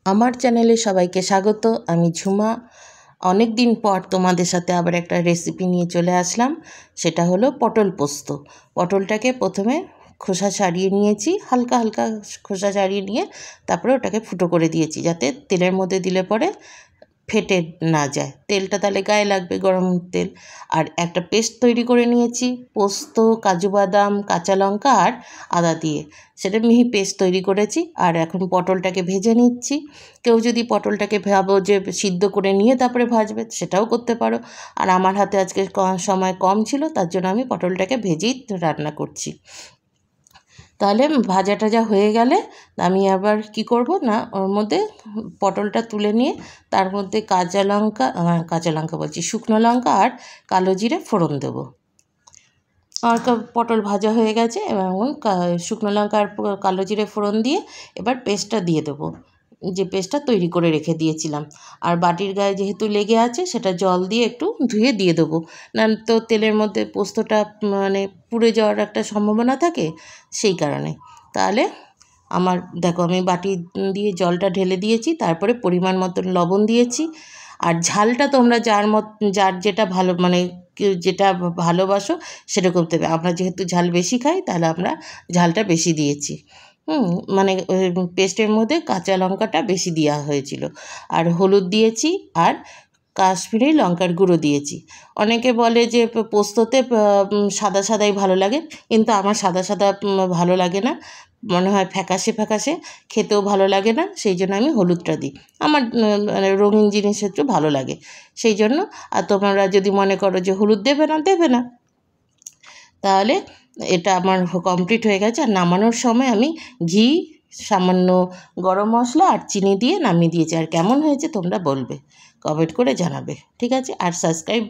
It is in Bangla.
আমার চ্যানেলে সবাইকে স্বাগত। আমি ঝুমা। অনেক দিন পর তোমাদের সাথে আবার একটা রেসিপি নিয়ে চলে আসলাম। সেটা হলো পটল পোস্ত। পটলটাকে প্রথমে খোসা ছাড়িয়ে নিয়েছি, হালকা হালকা খোসা ছাড়িয়ে নিয়ে তারপরে ওটাকে ফুটো করে দিয়েছি, যাতে তেলের মধ্যে দিলে পরে ফেটে না যায়। তেলটা তাহলে গায়ে লাগবে, গরম তেল। আর একটা পেস্ট তৈরি করে নিয়েছি পোস্ত, কাজু বাদাম, কাঁচা লঙ্কা আর আদা দিয়ে। সেটা মিহি পেস্ট তৈরি করেছি। আর এখন পটলটাকে ভেজে নিচ্ছি। কেউ যদি পটলটাকে ভাবো যে সিদ্ধ করে নিয়ে তারপরে ভাজবে, সেটাও করতে পারো। আর আমার হাতে আজকে সময় কম ছিল, তার জন্য আমি পটলটাকে ভেজেই রান্না করছি। তাহলে ভাজা টাজা হয়ে গেলে আমি আবার কি করব না, ওর মধ্যে পটলটা তুলে নিয়ে তার মধ্যে কাঁচা লঙ্কা বলছি, শুকনো লঙ্কা আর কালো জিরে ফোড়ন দেবো। আর পটল ভাজা হয়ে গেছে এবং শুকনো লঙ্কা আর কালো জিরে ফোড়ন দিয়ে এবার পেস্টটা দিয়ে দেবো, যে পেস্টটা তৈরি করে রেখে দিয়েছিলাম। আর বাটির গায়ে যেহেতু লেগে আছে, সেটা জল দিয়ে একটু ধুয়ে দিয়ে দেবো, না তো তেলের মধ্যে পোস্তটা মানে পুড়ে যাওয়ার একটা সম্ভাবনা থাকে, সেই কারণে। তাহলে আমার দেখো, আমি বাটি দিয়ে জলটা ঢেলে দিয়েছি, তারপরে পরিমাণ মতন লবণ দিয়েছি। আর ঝালটা তোমরা যার যেটা ভালো, মানে কেউ যেটা ভালোবাসো সেরকম দেবে। আমরা যেহেতু ঝাল বেশি খাই, তাহলে আমরা ঝালটা বেশি দিয়েছি। মানে পেস্টের মধ্যে কাঁচা লঙ্কাটা বেশি দেওয়া হয়েছিল। আর হলুদ দিয়েছি, আর কাশ্মীরি লঙ্কার গুঁড়ো দিয়েছি। অনেকে বলে যে পোস্ততে সাদা সাদাই ভালো লাগে, কিন্তু আমার সাদা সাদা ভালো লাগে না, মনে হয় ফ্যাকাশে ফ্যাকাশে, খেতেও ভালো লাগে না। সেই জন্য আমি হলুদটা দিই। আমার মানে রঙিন জিনিস একটু ভালো লাগে, সেই জন্য। আর তোমরা যদি মনে করো যে হলুদ দেবে না, দেবে না। তাহলে এটা আমার কমপ্লিট হয়ে গেছে। আর নামানোর সময় আমি ঘি, সামান্য গরম মশলা আর চিনি দিয়ে নামিয়ে দিয়েছি। আর কেমন হয়েছে তোমরা বলবে, কমেন্ট করে জানাবে, ঠিক আছে? আর সাবস্ক্রাইব